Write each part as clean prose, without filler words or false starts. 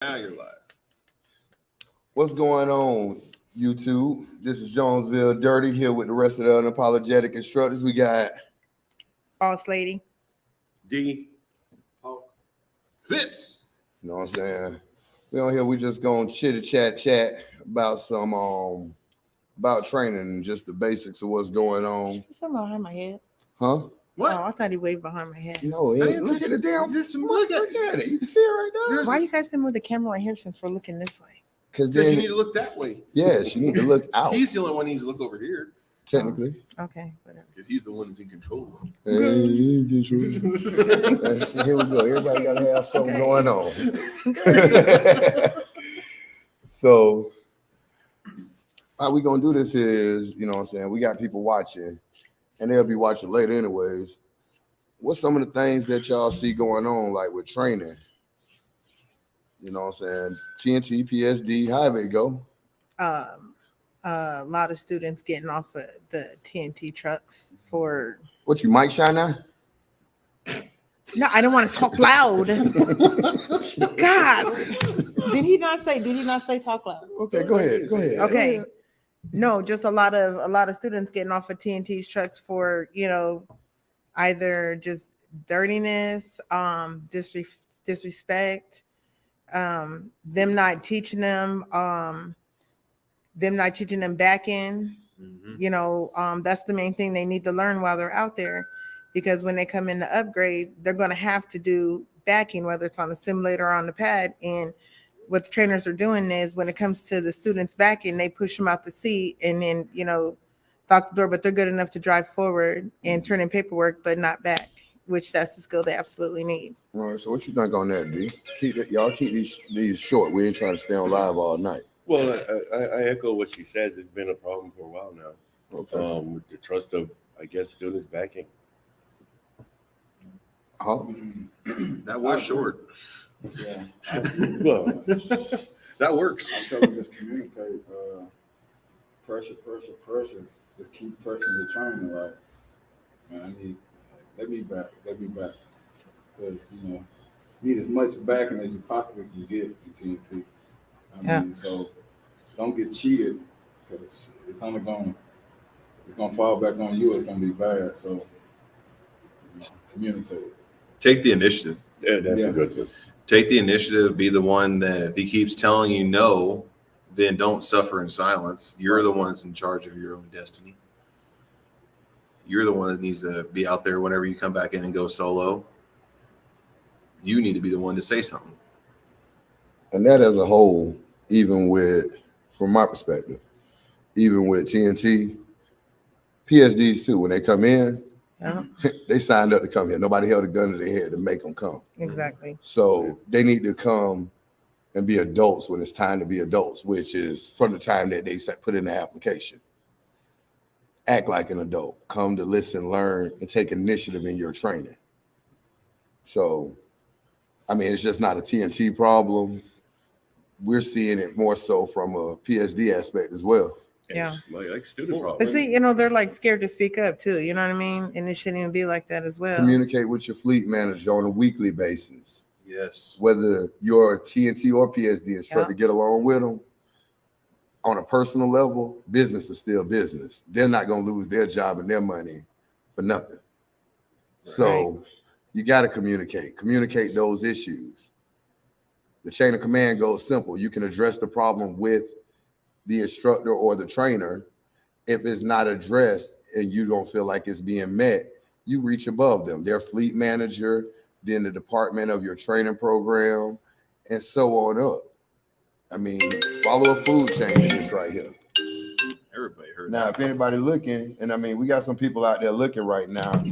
Now you're live. What's going on, YouTube? This is Jonesville Dirty here with the rest of the unapologetic instructors. We got Boss Lady. D. Hawk. Fitz. You know what I'm saying? We on here, we just gonna chat about some about training and just the basics of what's going on. Something behind my head. Huh? What? Oh, I thought he waved behind my head. No, look at the damn. Look at it. You can see it right now. Why you guys didn't move the camera right here since we're looking this way? Because Because then you need to look that way. yeah, she need to look out. He's the only one who needs to look over here. Technically. Okay, whatever. Because he's the one that's in control. Hey, here we go. Everybody gotta have something going on. So how we gonna do this is, you know what I'm saying, we got people watching and they'll be watching later anyways. What's some of the things that y'all see going on like with training? You know what I'm saying? TNT, PSD, however it go. A lot of students getting off of the TNT trucks for. What you mic shine now? No, I don't want to talk loud. God, did he not say talk loud? Okay, go ahead. Okay. No, just a lot of students getting off of TNT's trucks for, either just dirtiness, disrespect, them not teaching them backing. Mm-hmm. That's the main thing they need to learn while they're out there, because when they come in to upgrade, they're going to have to do backing, whether it's on the simulator or on the pad. And what the trainers are doing is when it comes to the students backing, they push them out the seat and then, lock the door, but they're good enough to drive forward and turn in paperwork, but not back, which that's the skill they absolutely need. All right, so what you think on that, D? Y'all keep these short. We ain't trying to stay on live all night. Well, I echo what she says. It's been a problem for a while now. Okay. With the trust of, I guess, students backing. That was short. Yeah, Well, That works. I tell them just communicate. Pressure. Just keep pressing the trainer. Like, man, let me back. Because need as much backing as you possibly can get in TNT. So don't get cheated, because it's gonna fall back on you. It's gonna be bad. So communicate. Take the initiative. yeah, that's a good one. Take the initiative. Be the one that if he keeps telling you no, then don't suffer in silence. You're the ones in charge of your own destiny. You're the one that needs to be out there whenever you come back in and go solo. You need to be the one to say something. And that as a whole, from my perspective, even with TNT, PSDs too, when they come in, they signed up to come here. Nobody held a gun to their head to make them come. Exactly. So they need to come and be adults when it's time to be adults, which is from the time that they put in the application. Act like an adult. Come to listen, learn, and take initiative in your training. So, it's just not a TNT problem. We're seeing it more so from a PSD aspect as well. Yeah. Like student But problems. see, they're like scared to speak up too. You know what I mean? And it shouldn't even be like that as well. Communicate with your fleet manager on a weekly basis. Yes. Whether you're a TNT or PSD instructor, get along with them. On a personal level, business is still business. They're not going to lose their job and their money for nothing. So you got to communicate those issues. The chain of command goes simple. You can address the problem with the instructor or the trainer. If it's not addressed and you don't feel like it's being met, you reach above them, their fleet manager, then the department of your training program, and so on up. Follow a food chain in this right here. Everybody heard Now, that. if anybody looking, and we got some people out there looking right now,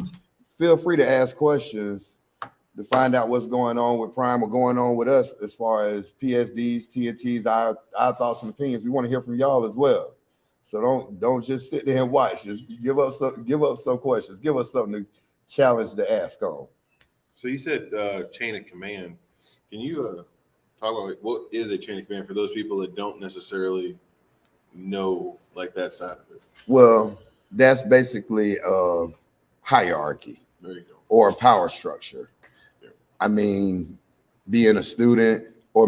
feel free to ask questions to find out what's going on with Prime or going on with us as far as PSDs, TNTs, our thoughts and opinions. We want to hear from y'all as well. So don't just sit there and watch. Just give up some questions. Give us something to challenge to ask on. So you said chain of command. Can you talk about what is a chain of command for those people that don't necessarily know like that side of it? Well, that's basically a hierarchy. There you go. Or a power structure. Being a student or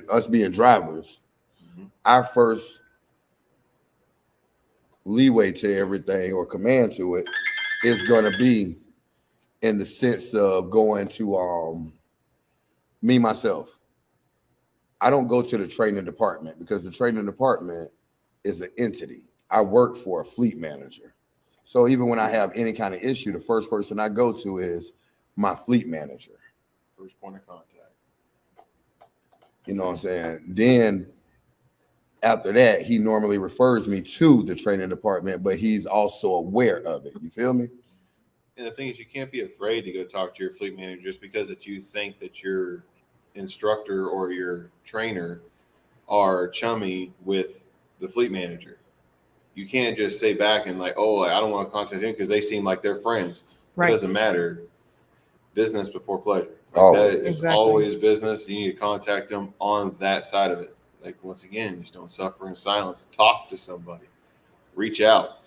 us being drivers, our first leeway to everything or command to it is going to be in the sense of going to me myself. I don't go to the training department because the training department is an entity. I work for a fleet manager. So even when I have any kind of issue, the first person I go to is my fleet manager. First point of contact. You know what I'm saying? Then after that, he normally refers me to the training department, but he's also aware of it. You feel me? And the thing is, you can't be afraid to go talk to your fleet manager just because that you think that your instructor or your trainer are chummy with the fleet manager. You can't just say back and like, oh, I don't want to contact him because they seem like they're friends. Right. It doesn't matter. Business before pleasure. Always. That is Exactly. always business. You need to contact them on that side of it. Like, once again, just don't suffer in silence. Talk to somebody. Reach out.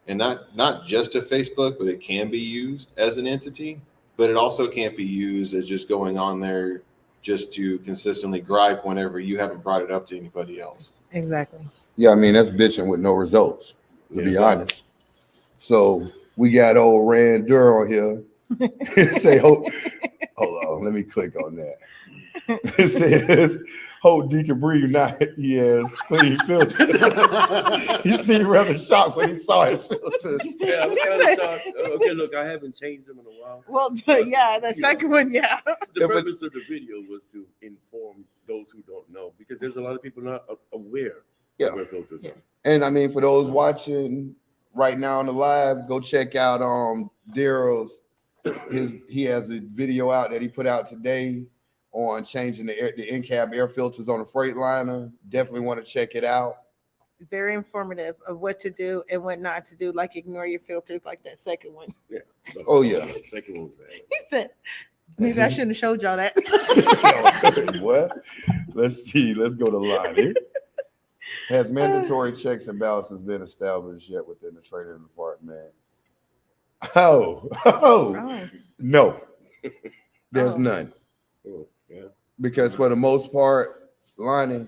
And not just to Facebook, but it can be used as an entity, but it also can't be used as just going on there just to consistently gripe whenever you haven't brought it up to anybody else. Exactly. Yeah, I mean, that's bitching with no results, to be honest. So we got old WHDARR on here. Say, hold on, let me click on that. It says, "Hold Deacon breathe not. He has clean filters." He seemed rather shocked when he saw his filters. Yeah, I'm kind of shocked. Okay, look, I haven't changed them in a while. Well, yeah, the second one, yeah. The purpose of the video was to inform those who don't know, because there's a lot of people not aware of where filters are. And I mean, for those watching right now on the live, go check out Daryl's. He has a video out that he put out today on changing the in-cab air filters on a Freightliner. Definitely want to check it out. Very informative of what to do and what not to do, like ignore your filters, like that second one. Yeah. So, Oh, yeah. The second one was bad. He said, maybe I shouldn't have showed y'all that. What? Let's see. Let's go to Lonnie. Has mandatory checks and balances been established yet within the training department? Oh, No. There's Oh. none. Oh, yeah. Because for the most part, Lonnie,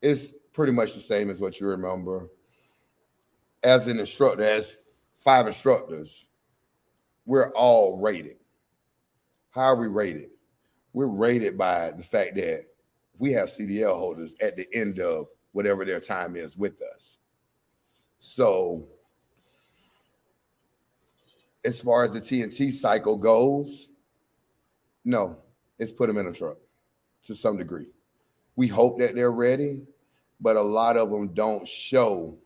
it's pretty much the same as what you remember. As an instructor, as 5 instructors, we're all rated. How are we rated? We're rated by the fact that we have CDL holders at the end of whatever their time is with us. So as far as the T&T cycle goes, no, it's put them in a truck to some degree. We hope that they're ready, but a lot of them don't show.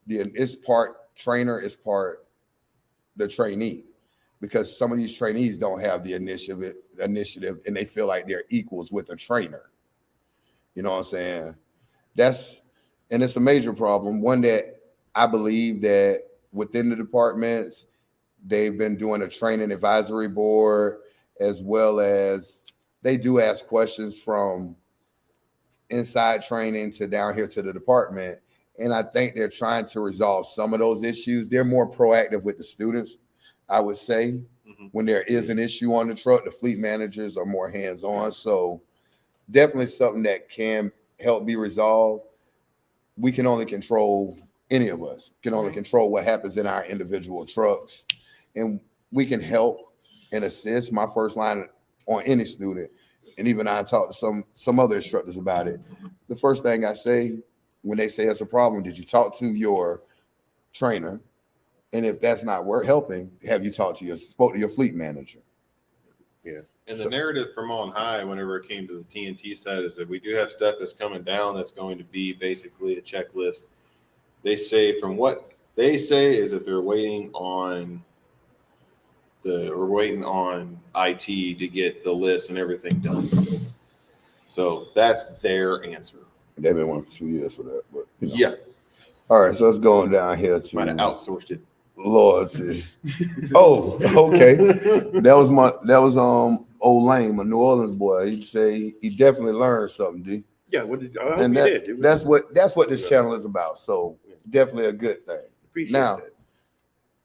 It's part trainer, it's part the trainee, because some of these trainees don't have the initiative and they feel like they're equals with a trainer. You know what I'm saying? And it's a major problem. One that I believe that within the departments, they've been doing a training advisory board, as well as they do ask questions from inside training to down here to the department. And I think they're trying to resolve some of those issues. They're more proactive with the students, I would say. When there is an issue on the truck, the fleet managers are more hands-on. So definitely something that can help be resolved. We can only control, any of us can only control what happens in our individual trucks. And we can help and assist. My first line on any student, and even I talked to some other instructors about it. The first thing I say when they say it's a problem, did you talk to your trainer? And if that's not helping, have you spoke to your fleet manager? Yeah. And the narrative from on high, whenever it came to the TNT side, is that we do have stuff that's coming down that's going to be basically a checklist. They say, from what they say, is that they're waiting on IT to get the list and everything done. So that's their answer. They've been working for 2 years for that, but Yeah. All right, so it's going down here to Might have outsourced it. loyalty. Oh, okay. That was old Lane, a New Orleans boy. He'd say he definitely learned something, D. Yeah, I hope And he did. that's what this channel is about. So definitely a good thing. Appreciate Now, that.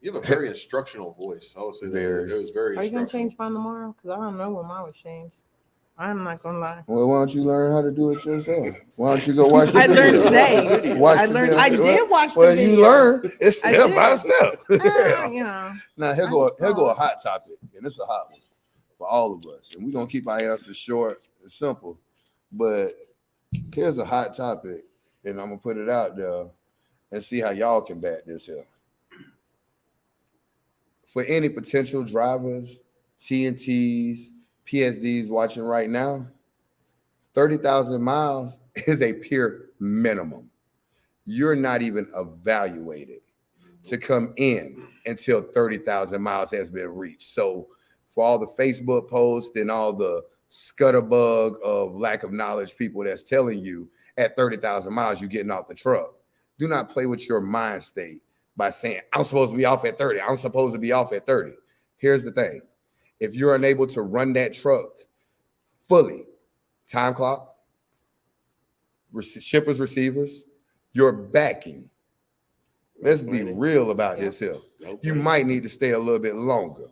You have a very instructional voice. I would say Very. that it was very Are you gonna instructional. change mine tomorrow? Because I don't know when mine was changed. I'm not gonna lie. Well, why don't you learn how to do it yourself? Why don't you go watch the I learned video? today. Watch I the learned. video. I did watch the Well, video. you learn. It's I step by did. step. You know. Now here go a hot topic, and it's a hot one for all of us. And we're gonna keep our answers short and simple. But here's a hot topic, and I'm gonna put it out there and see how y'all can back this here. For any potential drivers, TNTs, PSDs watching right now, 30,000 miles is a pure minimum. You're not even evaluated to come in until 30,000 miles has been reached. So for all the Facebook posts and all the scutterbug of lack of knowledge people that's telling you at 30,000 miles, you're getting off the truck. Do not play with your mind state by saying, I'm supposed to be off at 30. I'm supposed to be off at 30. Here's the thing. If you're unable to run that truck fully, time clock, shippers, receivers, you're backing. Let's be real about this here. You might need to stay a little bit longer.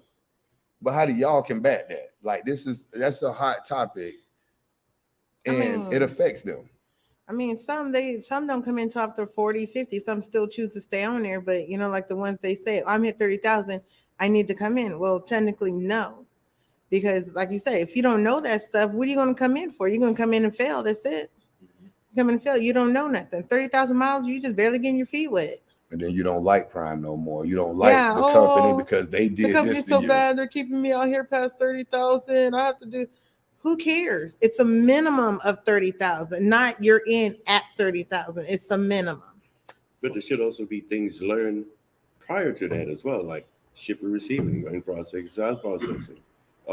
But how do y'all combat that? Like that's a hot topic, and it affects them. I mean, some don't come in till after 40, 50. Some still choose to stay on there, but you know, like the ones they say, I'm at 30,000, I need to come in. Well, technically, no. Because like you say, if you don't know that stuff, what are you going to come in for? You're going to come in and fail. That's it. Come in and fail. You don't know nothing. 30,000 miles, you just barely getting your feet wet. And then you don't like Prime no more. You don't like the company because they did the company's this to so you. bad. They're keeping me out here past 30,000. I have to do. Who cares? It's a minimum of 30,000, not you're in at 30,000. It's a minimum. But there should also be things learned prior to that as well, like shipper receiving, running processing, size processing.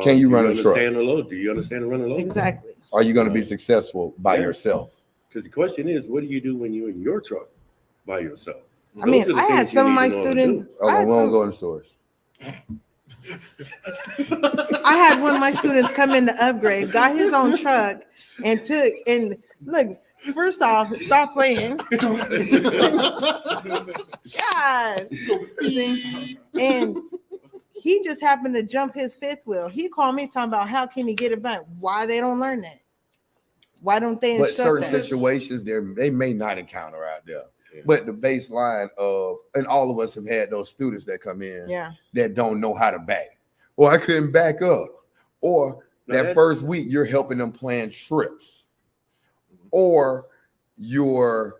Can you run a truck? Understand the load? Do you understand the run a load? Exactly. Are you going to be successful by yourself? Because the question is, what do you do when you're in your truck by yourself? I mean, I had some of my students. Oh, we won't go in stores. I had one of my students come in to upgrade, got his own truck, and look. First off, stop playing. God. And he just happened to jump his fifth wheel. He called me talking about how can he get it back? Why they don't learn that? Why don't they But instruct certain that? situations they may not encounter out there. Yeah. But the baseline of, and all of us have had those students that come in that don't know how to back. Or I couldn't back up. Or that first week you're helping them plan trips. Or you're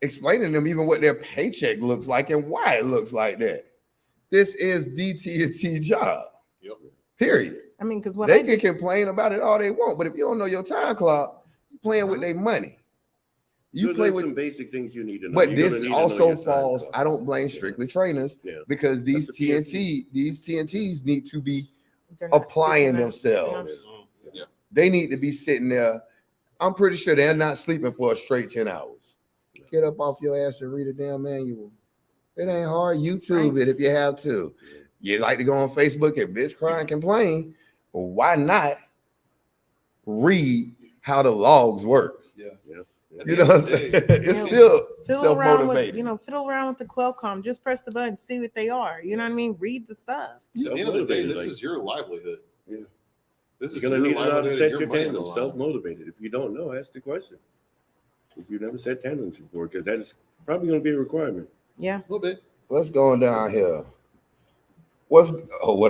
explaining to them even what their paycheck looks like and why it looks like that. This is DT&T job. Yep. Period. I mean, because they can complain about it all they want, but if you don't know your time clock, you're playing with their money. You play with some basic things you need to know. But this also falls. I don't blame strictly trainers because these TNTs need to be applying themselves. Yeah. They need to be sitting there. I'm pretty sure they're not sleeping for a straight 10 hours. Get up off your ass and read a damn manual. It ain't hard. YouTube it if you have to. You like to go on Facebook and bitch cry and complain. Well, why not read how the logs work? Yeah. You know what I'm saying? It's still self-motivated. Fiddle around with the Qualcomm. Just press the button, see what they are. You know what I mean? Read the stuff. At the end of the day, this is your livelihood. Yeah. This is going to need to know how to set your tandem. Self-motivated. If you don't know, ask the question. If you've never set tandems before, because that is probably going to be a requirement. Yeah. A little bit. Let's go down here. What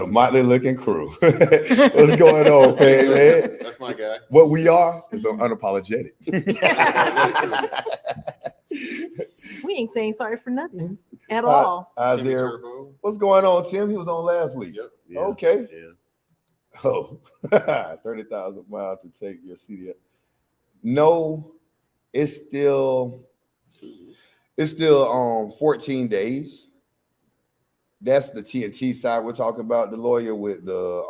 a motley looking crew. What's going on, man? That's my guy. What we are is unapologetic. We ain't saying sorry for nothing at all. Isaiah, what's going on, Tim? He was on last week. Yep. Yeah. Okay. Yeah. Oh, 30,000 miles to take your CDL. No, it's still 14 days. That's the TNT side we're talking about. The lawyer with the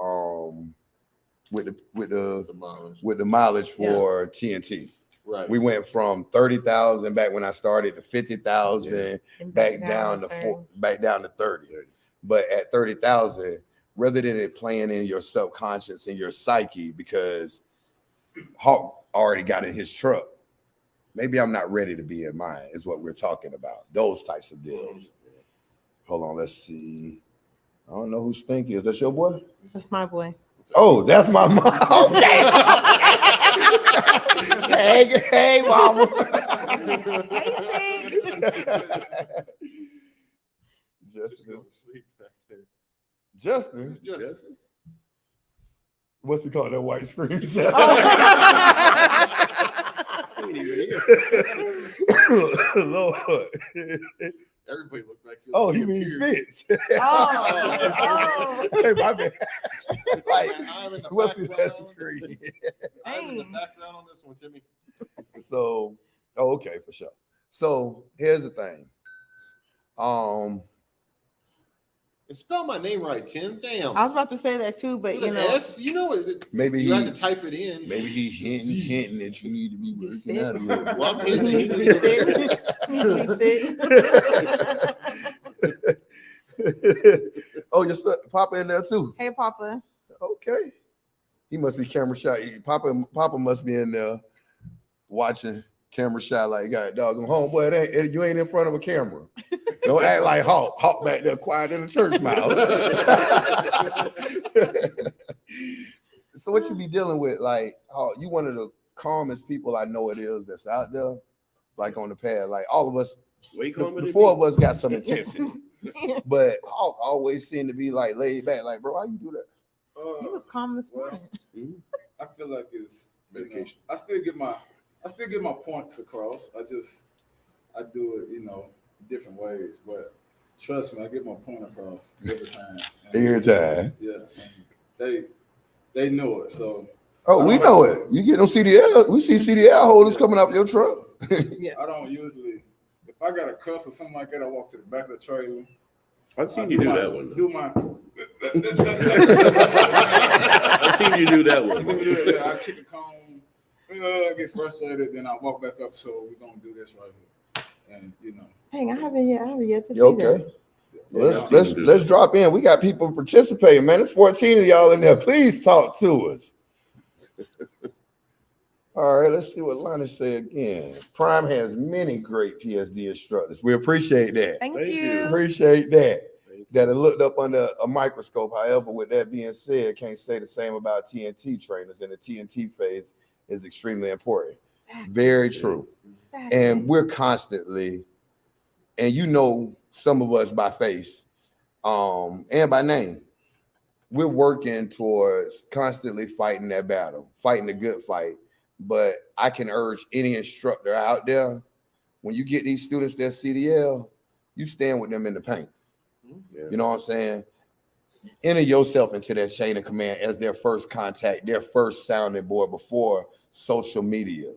mileage for TNT. Right. We went from 30,000 back when I started to 50,000, back down to 30. But at 30,000, rather than it playing in your subconscious and your psyche, because Hawk already got in his truck. Maybe I'm not ready to be in mine, is what we're talking about. Those types of deals. Hold on, let's see. I don't know who Stinky is. That's your boy? That's my boy. Oh, that's my mom. Okay. Hey, mama. Hey, Justin. Justin. What's he called? That white screen? Lord. Everybody looked like you. Oh, he means Fitz. Oh. Hey, my bad. Like, I'm in the what's that background. screen? I'm in the background on this one, Timmy. So, oh, okay, for sure. So here's the thing. And spell my name right, Tim. Damn. I was about to say that too, but With you an know, S, you know it. Maybe You he have to type it in. maybe he hinting that you need to be working out a little bit. Well, I'm he hinting. needs to be fit. He needs to be fit. Oh, your son, Papa in there too. Hey, Papa. Okay. He must be camera shy. Papa must be in there watching camera shy like God dog. Homeboy, you ain't in front of a camera. Don't act like Hawk. Hawk back there quiet in the church mouse. So what you be dealing with? Like, oh, you one of the calmest people I know it is that's out there, like on the pad. Like all of us, the four of us got some intensity. But Hawk always seemed to be like laid back. Like, bro, how you do that? He was calm this morning. I feel like it's Medication. I still get my points across. I do it, different ways. But trust me, I get my point across every time. Every time. Yeah, and they know it. So we know it. You get them CDL. We see CDL holders coming up your truck. Yeah. I don't usually. If I got a cuss or something like that, I walk to the back of the trailer. I've seen you do that one. Do my. I've seen you do that one. I kick a cone, get frustrated, then I walk back up. So we're gonna do this right here, and Dang, I haven't yet to see Okay. that. Let's drop in. We got people participating, man. It's 14 of y'all in there. Please talk to us. All right, let's see what Lonnie said again. Prime has many great PSD instructors. We appreciate that. Thank Thank you. you. Appreciate that. That are looked up under a microscope. However, with that being said, can't say the same about TNT trainers, and the TNT phase is extremely important. Very true. And we're constantly, and some of us by face, and by name, we're working towards constantly fighting that battle, fighting the good fight. But I can urge any instructor out there, when you get these students that CDL, you stand with them in the paint. Yeah. You know what I'm saying? Enter yourself into that chain of command as their first contact, their first sounding board before social media.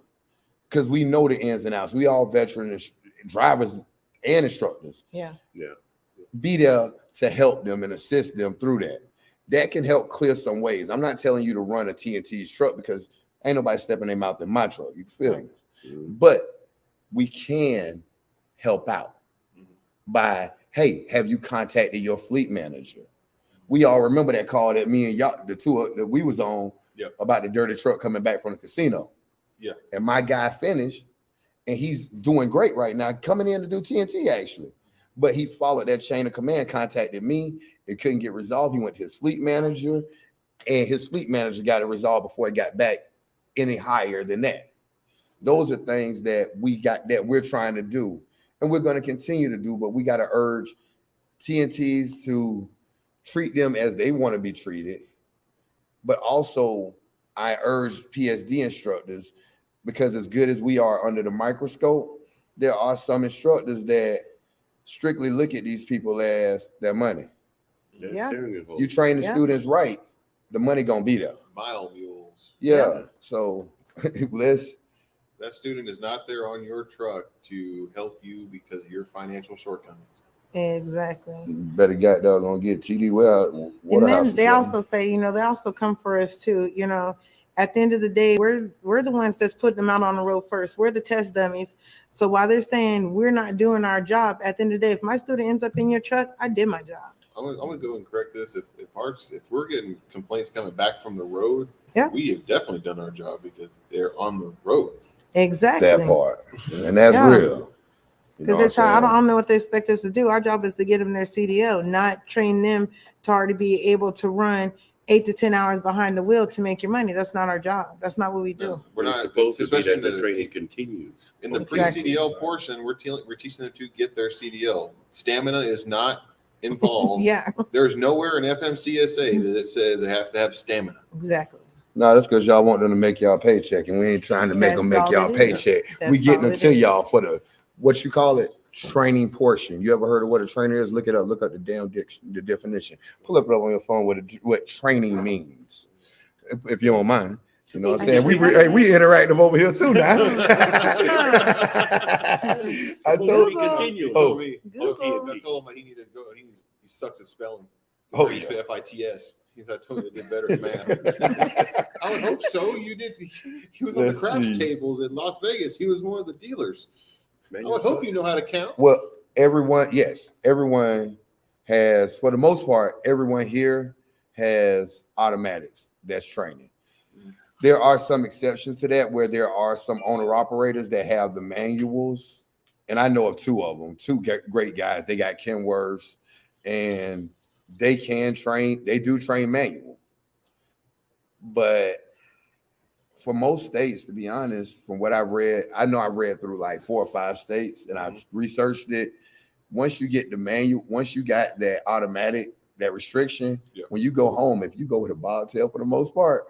Because we know the ins and outs. We all veteran drivers and instructors. Yeah. Yeah. Be there to help them and assist them through that. That can help clear some ways. I'm not telling you to run a TNT's truck because ain't nobody stepping their mouth in my truck. You feel me? Mm-hmm. But we can help out by, hey, have you contacted your fleet manager? We all remember that call that me and y'all, the two that we was on about the dirty truck coming back from the casino. Yeah. And my guy finished, and he's doing great right now, coming in to do TNT actually. But he followed that chain of command, contacted me. It couldn't get resolved. He went to his fleet manager, and his fleet manager got it resolved before it got back any higher than that. Those are things that we're trying to do, and we're going to continue to do, but we got to urge TNTs to treat them as they want to be treated. But also I urge PSD instructors, because as good as we are under the microscope, there are some instructors that strictly look at these people as their money. Yeah. You train the students right, the money gonna be there. Mile mules. Yeah. So that student is not there on your truck to help you because of your financial shortcomings. Exactly. Better got dog gonna get TD well. And then they also say, they also come for us too. At the end of the day, we're the ones that's putting them out on the road first. We're the test dummies. So while they're saying we're not doing our job, at the end of the day, if my student ends up in your truck, I did my job. I'm gonna go and correct this. If we're getting complaints coming back from the road, we have definitely done our job because they're on the road. Exactly. That part. And that's real. Because they're trying, I don't know what they expect us to do. Our job is to get them their CDL, not train them to already be able to run 8 to 10 hours behind the wheel to make your money. That's not our job. That's not what we do. No, we're not supposed to be especially that the training continues. in the Exactly. pre-CDL portion. We're teaching them to get their CDL. Stamina is not involved. Yeah, There's nowhere in FMCSA that it says they have to have stamina. exactly. No, that's because y'all want them to make y'all paycheck, and we ain't trying to make them make That's all y'all it is. paycheck. That's We getting all them it to is. y'all for the what you call it, training portion. You ever heard of what a trainer is? Look it up. Look up the damn the definition. Pull up on your phone what training means, if you don't mind. You know what I'm saying? We interactive over here too now. I told Google. Continue. Oh. Google. I told him he needed to go. He sucks at spelling. Oh, He used yeah. FITS. I told him he did better at math. I would hope so. You did. He was on the Let's craps see. tables in Las Vegas. He was one of the dealers. I Manual would hope trucks. you know how to count. Well, everyone has, for the most part, everyone here has automatics that's training. There are some exceptions to that where there are some owner operators that have the manuals, and I know of two of them, two great guys. They got Kenworths, and they can train. They do train manual, but for most states, to be honest, from what I've read, I know I've read through like 4 or 5 states, and I've researched it. Once you get the manual, once you got that automatic, that restriction, Yeah. when you go home, if you go with a bobtail for the most part,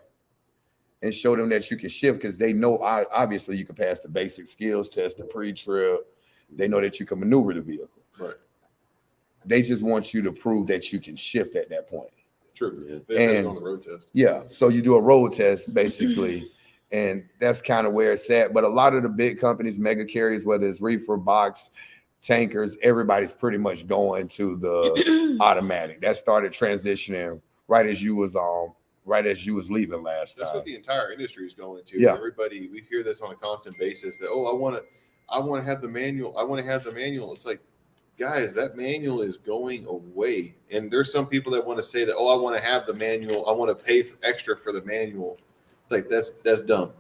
and show them that you can shift, because they know obviously you can pass the basic skills test, the pre-trip. They know that you can maneuver the vehicle. Right. They just want you to prove that you can shift at that point. True. They said it And- on the road test. Yeah. So you do a road test basically, and that's kind of where it's at. But a lot of the big companies, mega carriers, whether it's reefer, box, tankers, everybody's pretty much going to the automatic. That started transitioning right as you was leaving last That's time. what the entire industry is going to. Yeah. Everybody, we hear this on a constant basis that, I want to have the manual. I want to have the manual. It's like, guys, that manual is going away. And there's some people that want to say that, I want to have the manual. I want to pay extra for the manual. It's like, that's dumb.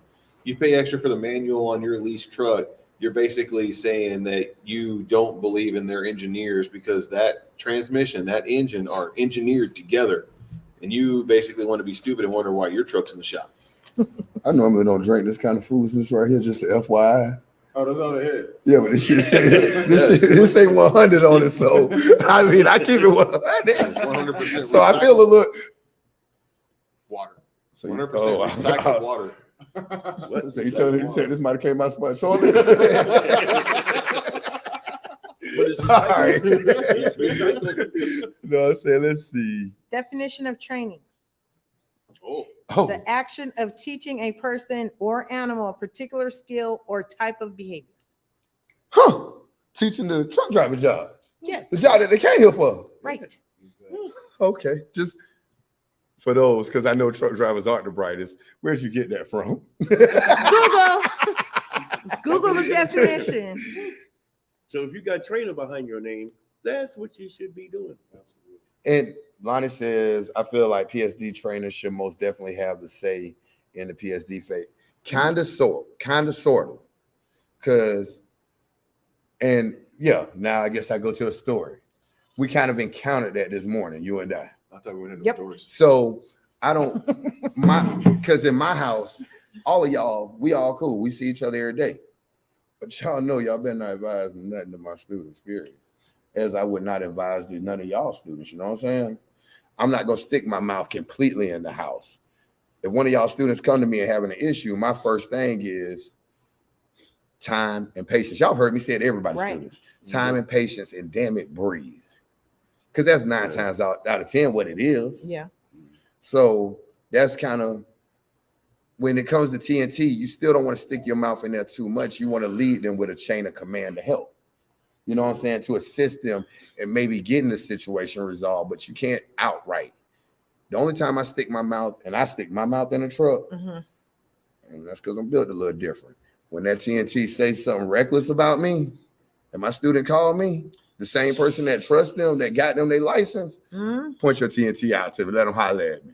You pay extra for the manual on your leased truck. You're basically saying that you don't believe in their engineers because that transmission, that engine are engineered together. And you basically want to be stupid and wonder why your truck's in the shop. I normally don't drink this kind of foolishness right here, just the FYI. Oh, that's all they had. Yeah, but this shit say 100 on it, so I mean I keep it 100. 100% So I feel a little. water. So 100% oh, recycled water. What? So he said this might have came out my toilet. What is All right. It's recycled. No, I said let's see. Definition of training. Oh, Oh, The action of teaching a person or animal a particular skill or type of behavior. huh? Teaching the truck driver job, Yes, the job that they came here for. right. Okay, just for those, because I know truck drivers aren't the brightest. Where'd you get that from? Google the definition. So if you got trainer behind your name, that's what you should be doing. And Lonnie says, I feel like PSD trainers should most definitely have the say in the PSD fate. Kind of, sort of. Because, and yeah, now I guess I go to a story. We kind of encountered that this morning, you and I. I thought we went into Yep. stories. So I don't, because in my house, all of y'all, we all cool. We see each other every day. But y'all know y'all better not advise nothing to my students, period. As I would not advise to none of y'all students, you know what I'm saying? I'm not gonna stick my mouth completely in the house. If one of y'all students come to me and having an issue, my first thing is time and patience. Y'all heard me say it to everybody's Right. students. Time and patience, and damn it, breathe. Because that's 9 times out of 10 what it is. Yeah. So that's kind of, when it comes to TNT, you still don't want to stick your mouth in there too much. You want to lead them with a chain of command to help. You know what I'm saying? To assist them and maybe getting the situation resolved, but you can't outright. The only time I stick my mouth in a truck, Mhm. and that's because I'm built a little different. When that TNT says something reckless about me, and my student called me, the same person that trusts them, that got them their license, Mhm. point your TNT out to me, let them holler at me.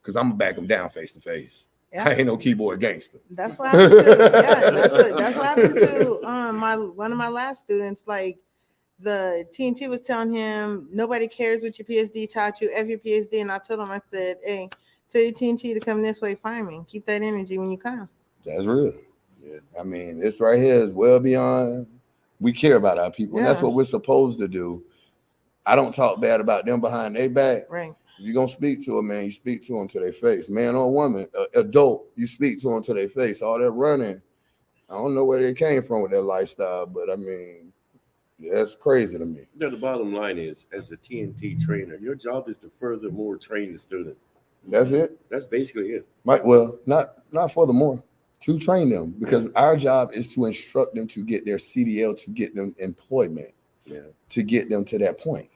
Because I'm going to back them down face to face. Yeah. I ain't no keyboard gangster. That's what happened to that's what happened to one of my last students. Like the TNT was telling him nobody cares what your PSD taught you, F your PSD, and I told him, I said, hey, tell your TNT to come this way, find me. Keep that energy when you come. That's real. Yeah. I mean, this right here is well beyond. We care about our people, and that's Yeah. what we're supposed to do. I don't talk bad about them behind their back. Right. If you're gonna speak to a man, you speak to him to their face. Man or woman, adult, you speak to them to their face. All that running, I don't know where they came from with their lifestyle, but I mean, that's crazy to me. The bottom line is, as a TNT trainer, your job is to furthermore train the student. That's it. That's basically it. Well, not furthermore, to train them, because our job is to instruct them to get their CDL, to get them employment, to get them to that point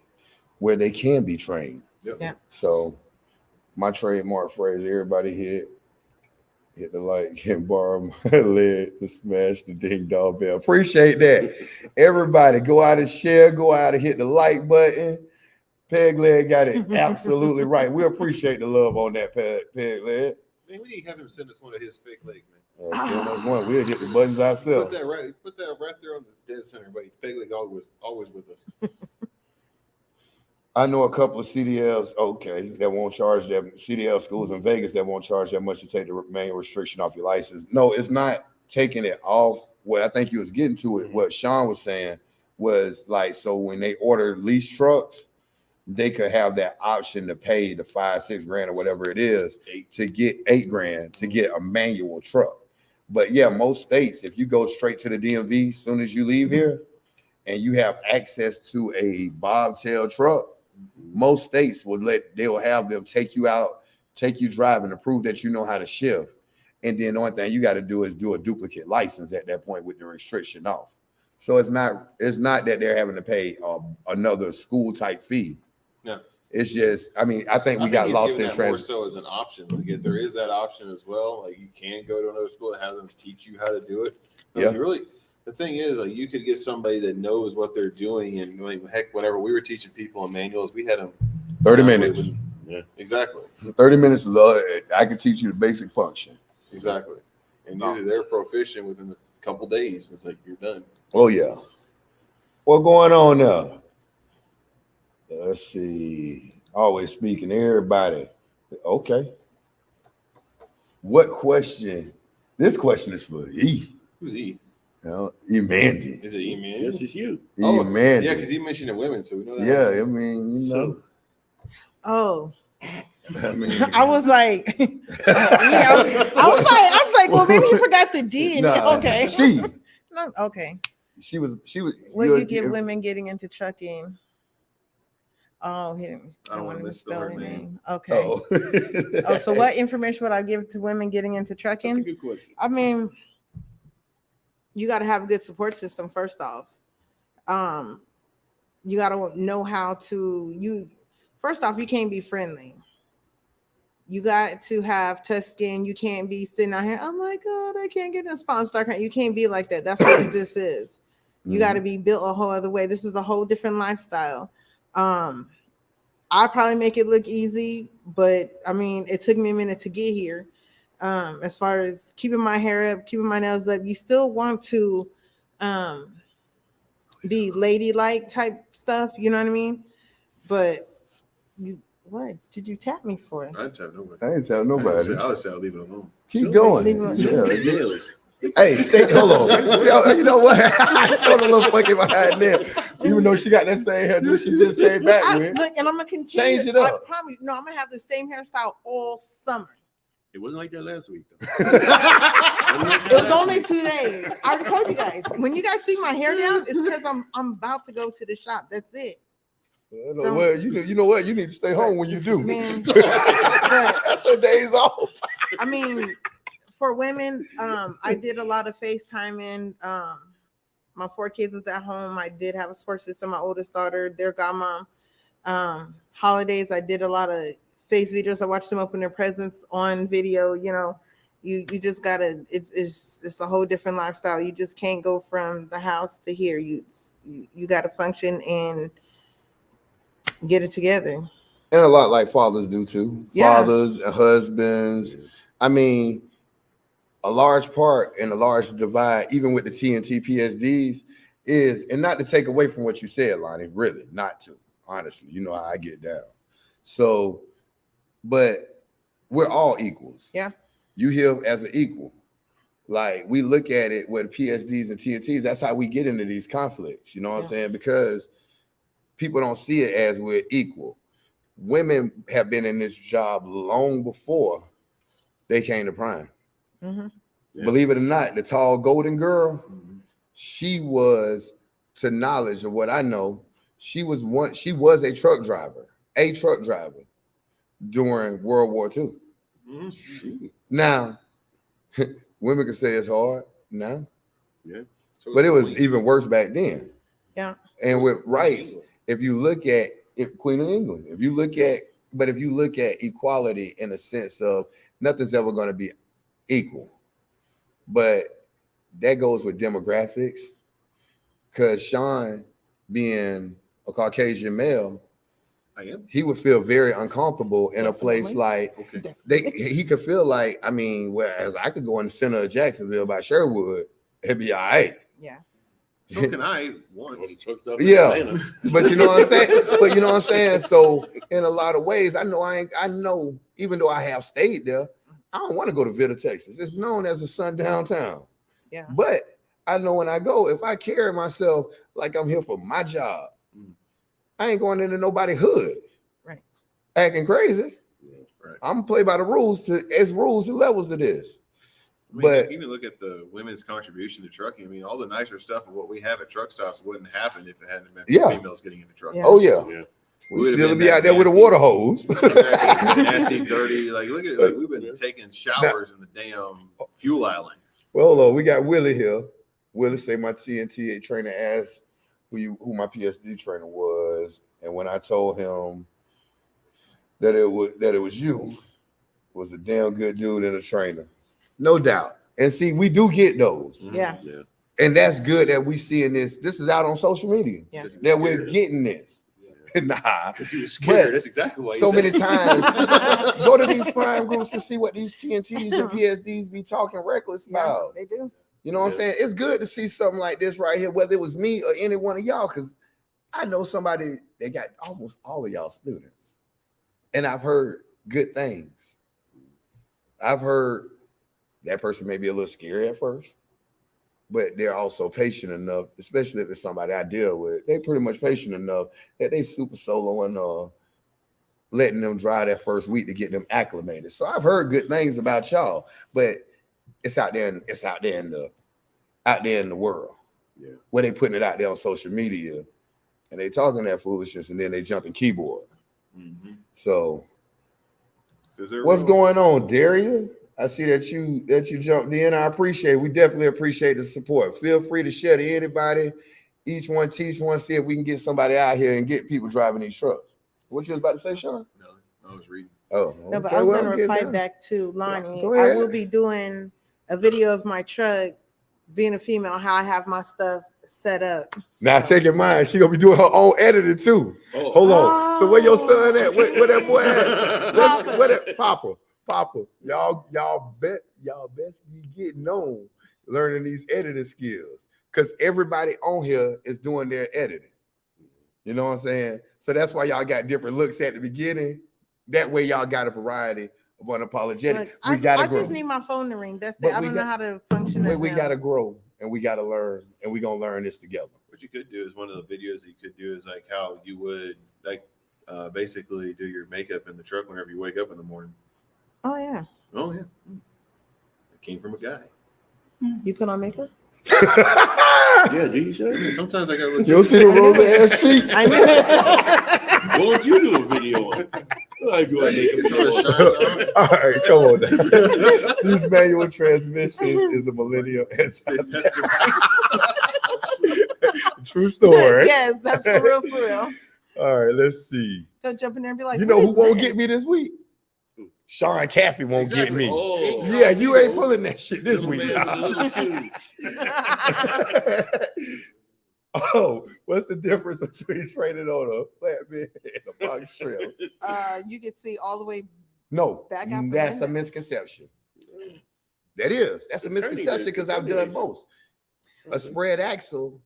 where they can be trained. Yeah. So my trademark phrase, everybody hit the like and borrow my leg to smash the ding dong bell. Appreciate that. Everybody go out and share, go out and hit the like button. Peg Leg got it absolutely right. We appreciate the love on that, Peg Leg. Man, we need to have him send us one of his fake legs, man. Send us one. We'll hit the buttons ourselves. Put that right there on the dead center, but Peg Leg always with us. I know a couple of CDLs, that won't charge them. CDL schools in Vegas that won't charge that much to take the main restriction off your license. No, it's not taking it off. What I think he was getting to it, what Sean was saying was like, so when they order lease trucks, they could have that option to pay the $5-6 grand or whatever it is to get $8 grand to get a manual truck. But yeah, most states, if you go straight to the DMV as soon as you leave here and you have access to a bobtail truck, most states they'll have them take you out, take you driving to prove that you know how to shift. And then the only thing you got to do is do a duplicate license at that point with the restriction off. So it's not that they're having to pay another school type fee. No. It's just, I mean, I think we got lost in more so as an option. Like there is that option as well. Like you can go to another school and have them teach you how to do it. But the thing is, like you could get somebody that knows what they're doing, and like, heck, whenever we were teaching people in manuals, we had them 30 minutes. Yeah, exactly. 30 minutes is I can teach you the basic function. Exactly, and usually they're proficient within a couple days. It's like you're done. Oh yeah. What going on now? Let's see. Always speaking to everybody. Okay. What question? This question is for E. Who's E? Mandy. Is it E-Man? Yes, it's you. Mandy. Yeah, because he mentioned the women, so we know that. Yeah, I mean, you know. Oh. I mean, I was like, I was like, well, maybe you forgot the D. And okay. She was. What do you give women getting into trucking? Oh, I don't want to misspell her name. Okay. So what information would I give to women getting into trucking? That's a good question. I mean, you got to have a good support system first off. You got to know how to. First off, you can't be friendly. You got to have tough skin. You can't be sitting out here, oh my God, I can't get a sponsor. You can't be like that. That's what this is. You got to be built a whole other way. This is a whole different lifestyle. I probably make it look easy, but I mean, it took me a minute to get here. As far as keeping my hair up, keeping my nails up, you still want to be ladylike type stuff. You know what I mean? But what did you tap me for? I didn't tap nobody. I ain't tell nobody. I would say I'll leave it alone. Keep going. Yeah. Hey, hold on. You know what? I showed a little funky behind there. Even though she got that same hairdo she just came back with. Look, and I'm gonna continue. Change it up. I promise. No, I'm gonna have the same hairstyle all summer. It wasn't like that last week, though. It was only 2 days. I already told you guys. When you guys see my hair down, it's because I'm about to go to the shop. That's it. Well, you know what? You need to stay home when you do. Man, that's your days off. I mean, for women, I did a lot of FaceTiming. My 4 kids was at home. I did have a support system. My oldest daughter, their godmom. Holidays, I did a lot of face videos. I watched them open their presents on video. You know, you just gotta. It's a whole different lifestyle. You just can't go from the house to here. You gotta function and get it together. And a lot like fathers do too. Yeah. Fathers and husbands. I mean, a large part and a large divide, even with the TNT PSDs, is, and not to take away from what you said, Lonnie, really, not to, honestly, you know how I get down. So, but we're all equals. Yeah. You here as an equal. Like, we look at it with PSDs and TNTs, that's how we get into these conflicts, you know what I'm saying? Because people don't see it as we're equal. Women have been in this job long before they came to Prime. Mm-hmm. Yeah. Believe it or not, the tall golden girl, she was, to knowledge of what I know, she was a truck driver during World War II. Mm-hmm. Now, women can say it's hard now, Yeah. So but it was even worse back then. Yeah. And with rights, if you look at Queen of England, if you look at equality in the sense of nothing's ever going to be equal, but that goes with demographics. Because Sean, being a Caucasian male, he would feel very uncomfortable in a place like he could feel like, I mean, whereas I could go in the center of Jacksonville by Sherwood, it'd be all right. Yeah. So can I once. Yeah, but you know what I'm saying. So in a lot of ways, I know, even though I have stayed there, I don't want to go to Vita, Texas. It's known as a sundown town. Yeah. But I know when I go, if I carry myself like I'm here for my job, I ain't going into nobody's hood, right? Acting crazy. Yeah, right. I'm gonna play by the rules. It's rules and levels to this. I mean, But even look at the women's contribution to trucking. I mean, all the nicer stuff of what we have at truck stops wouldn't happen if it hadn't been for females getting into trucking. Yeah. Oh yeah. We We'd still be out there with a water hose. Exactly. Nasty, dirty. Like, look at, like, we've been taking showers in the damn fuel island. Well, hold on. We got Willie here. Willie say my TNT trainer asked who my PSD trainer was, and when I told him that it was you, was a damn good dude and a trainer, no doubt. And see, we do get those. Yeah. Yeah. And that's good that we seeing this. This is out on social media. Yeah. That we're getting this. Nah, You were scared. but That's exactly why. so many times go to these prime groups to see what these TNTs and PSDs be talking reckless about. They do. You know what I'm saying? It's good to see something like this right here, whether it was me or any one of y'all, because I know somebody that got almost all of y'all students, and I've heard good things. I've heard that person may be a little scary at first, but they're also patient enough, especially if it's somebody I deal with. They pretty much patient enough that they super solo and letting them drive that first week to get them acclimated. So I've heard good things about y'all, but it's out there in the world. Yeah. Where they putting it out there on social media and they talking that foolishness and then they jumping keyboard. Mm-hmm. So what's going on, Daria? I see that you jumped in. I appreciate it. We definitely appreciate the support. Feel free to share to anybody. Each one teach one. See if we can get somebody out here and get people driving these trucks. What you was about to say, Sean? No, I was reading. Oh, No, but okay, I was well, going to get reply done. back to Lonnie. Go I ahead. will be doing a video of my truck, being a female, how I have my stuff set up. Now take your mind. She gonna be doing her own editing too. Oh. Hold on. So where your son at? Where that boy at? Papa. Where that Papa? Y'all best be getting on learning these editing skills, because everybody on here is doing their editing. You know what I'm saying? So that's why y'all got different looks at the beginning. That way y'all got a variety of unapologetic. Look, We gotta I grow. just need my phone to ring. That's But it. I we don't know got- how to function. We as gotta now. grow and we gotta learn, and we gonna learn this together. What you could do is one of the videos that you could do is like how you would like basically do your makeup in the truck whenever you wake up in the morning. Oh yeah. Oh yeah, it came from a guy. You put on makeup? Yeah, do you say? Yeah, sometimes I gotta look. You'll see the Rosa ass sheets. I knew. Why don't you do a video on it? I do a It's makeup all video. shines on. All right, come on. This manual transmission is a millennial True story. Yes, that's for real, for real. All right, let's see. They'll jump in there and be like, You know "What who is won't this?" get me this week? Sean Caffey won't get me. Oh. Yeah, you ain't pulling that shit this Little week. man with the little shoes. Oh, what's the difference between training on a flatbed and a box shrimp? You could see all the way. No, Back out the that's a window. misconception. That's a misconception because I've done most. A spread axle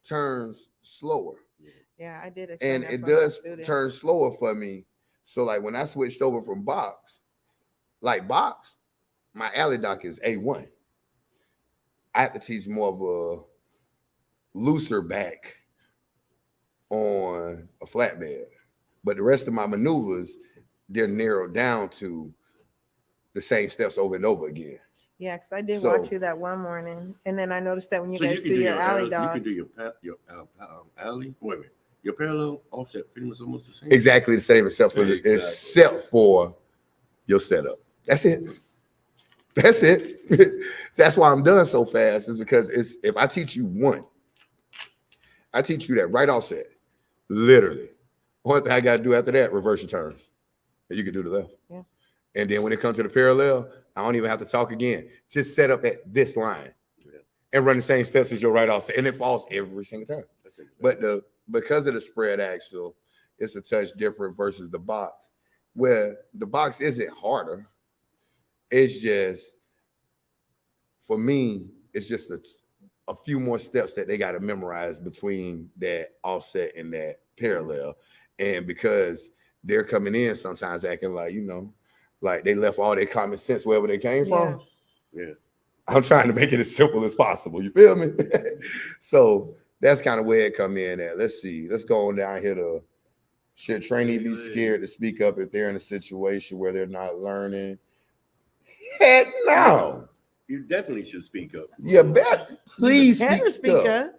turns slower. Yeah, I did. And it does turn slower for me. So like when I switched over from box, my alley dock is A1. I have to teach more of a looser back on a flatbed. But the rest of my maneuvers, they're narrowed down to the same steps over and over again. Yeah, because I did watch you that one morning, and then I noticed that when you guys do your alley dog, you can do your alley. Wait a minute, your parallel offset pretty much almost the same. Exactly the same, except for your setup. That's it. That's it. That's why I'm done so fast. Is because if I teach you one, I teach you that right offset, literally. One thing I got to do after that, reverse your turns, and you can do the left. Yeah. And then when it comes to the parallel, I don't even have to talk again. Just set up at this line and run the same steps as your right offset, and it falls every single time. But because of the spread axle, it's a touch different versus the box, where the box isn't harder. It's just, for me, it's just a few more steps that they got to memorize between that offset and that parallel. And because they're coming in sometimes acting like, like they left all their common sense wherever they came from. Yeah. I'm trying to make it as simple as possible. You feel me? So that's kind of where it come in at. Let's see. Let's go on down here to, should trainee be scared to speak up if they're in a situation where they're not learning? Heck no. You definitely should speak up. You bet. Please speak up.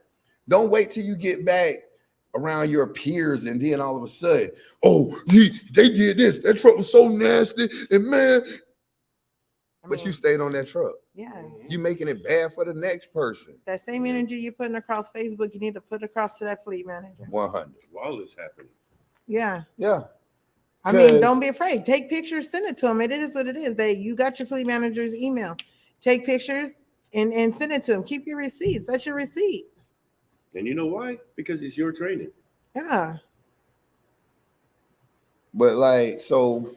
Don't wait till you get back around your peers and then all of a sudden, oh, they did this. That truck was so nasty. And man, but you stayed on that truck. Yeah. You making it bad for the next person. That same energy you're putting across Facebook, you need to put across to that fleet manager. 100. While it's happening. Yeah. Yeah. I mean, don't be afraid. Take pictures, send it to them. It is what it is. You got your fleet manager's email. Take pictures and send it to them. Keep your receipts. That's your receipt. And you know why? Because it's your training. Yeah. But like, so,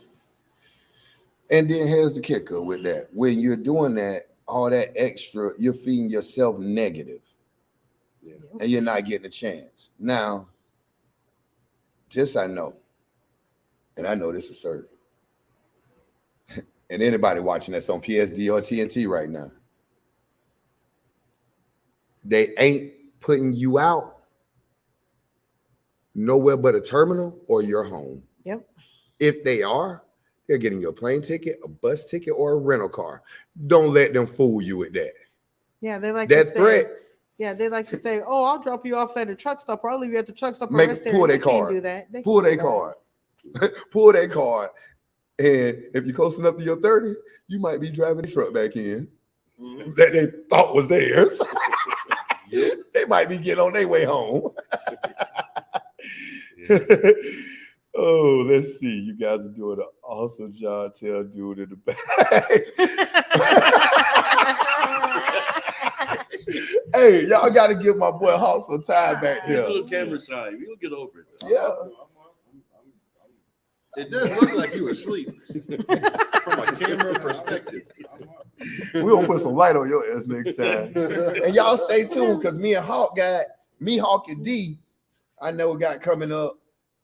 and then here's the kicker with that. When you're doing that, all that extra, you're feeding yourself negative. Yeah. And you're not getting a chance. Now, this I know. And I know this for certain. And anybody watching that's on PSD or TNT right now, they ain't putting you out nowhere but a terminal or your home. Yep. If they are, they're getting you a plane ticket, a bus ticket, or a rental car. Don't let them fool you with that. Yeah, they like that to threat. Say, yeah, they like to say, "Oh, I'll drop you off at a truck stop, or I'll leave you at the truck stop." Pull their card. Do that. Pull their card. Pull their card. And if you're close enough to your 30, you might be driving the truck back in that they thought was theirs. They might be getting on their way home. Oh, let's see. You guys are doing an awesome job. Tell dude in the back. Hey, y'all got to give my boy Hawk some time back there. A little camera shy. We'll get over it. Yeah. It does look like you were asleep from a camera perspective. We're gonna put some light on your ass next time. And y'all stay tuned because Hawk and D, I know got coming up.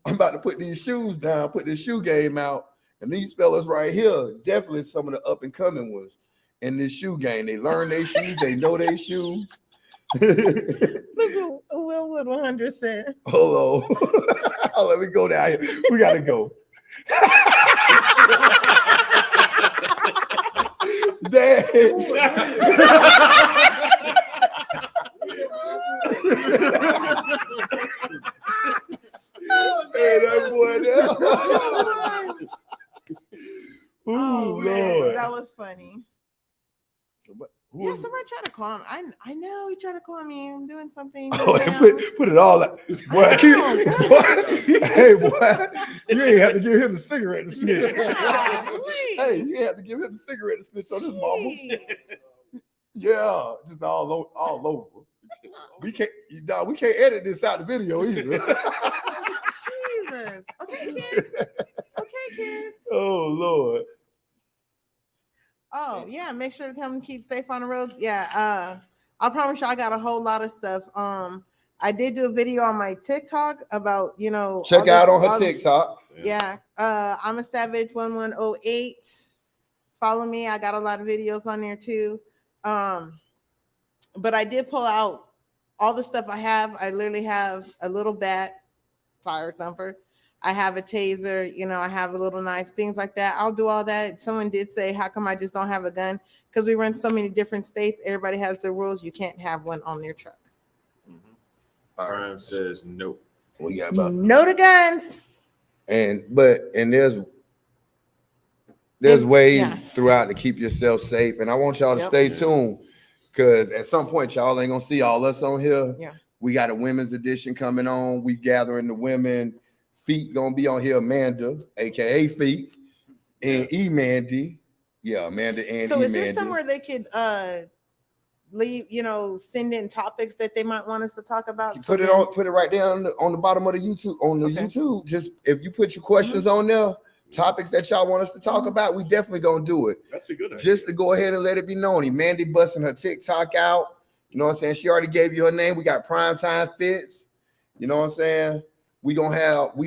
I'm about to put these shoes down, put this shoe game out. And these fellas right here, definitely some of the up and coming ones in this shoe game. They learn their shoes, they know their shoes. Look what Will Wood 100 said. Hold on. Let me go down here. We gotta go. Dad. Hey, that boy there. Oh, Lord. that was funny. Yeah, somebody tried to call him. I know he tried to call me. I'm doing something. Oh, put it all out. Boy, hey, boy, you ain't have to give him the cigarette to snitch. Hey, you have to give him the cigarette to snitch on his mama. Yeah, just all over. We can't edit this out the video either. Jesus. Okay, kids. Okay, kids. Oh, Lord. Oh yeah, make sure to tell them to keep safe on the roads. Yeah, I promise you, I got a whole lot of stuff. I did do a video on my TikTok about, you know, Check out on her TikTok. Yeah, I'm a Savage 1108. Follow me. I got a lot of videos on there too. But I did pull out all the stuff I have. I literally have a little bat, fire thumper. I have a taser, you know, I have a little knife, things like that. I'll do all that. Someone did say, how come I just don't have a gun? Because we run so many different states. Everybody has their rules. You can't have one on their truck. Prime says no. We got about No to guns. and there's ways throughout to keep yourself safe. And I want y'all to stay tuned, because at some point y'all ain't gonna see all us on here. Yeah. We got a women's edition coming on. We gathering the women. Feet gonna be on here, Amanda, aka Feet, and Mandy. Yeah, Amanda and So is there Mandy. somewhere they could leave, you know, send in topics that they might want us to talk about? Put it right there on the bottom of the YouTube, YouTube. Just if you put your questions on there, topics that y'all want us to talk about, we definitely gonna do it. That's a good idea. Just to go ahead and let it be known. Mandy busting her TikTok out. You know what I'm saying? She already gave you her name. We got Primetime Fits. You know what I'm saying? We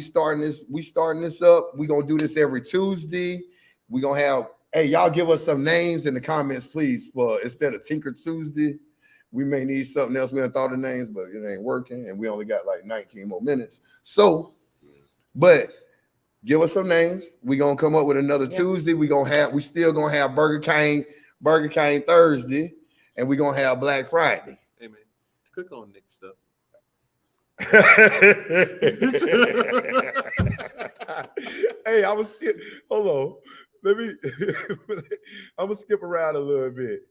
starting this up. We gonna do this every Tuesday. We gonna have, hey, y'all give us some names in the comments, please, for instead of Tinker Tuesday. We may need something else. We haven't thought of names, but it ain't working, and we only got like 19 more minutes. So, but give us some names. We gonna come up with another Tuesday. We still gonna have Burger King Thursday, and we gonna have Black Friday. Hey man, click on Nick's stuff. Hey, I was skip. Hold on. Let me. I'm gonna skip around a little bit.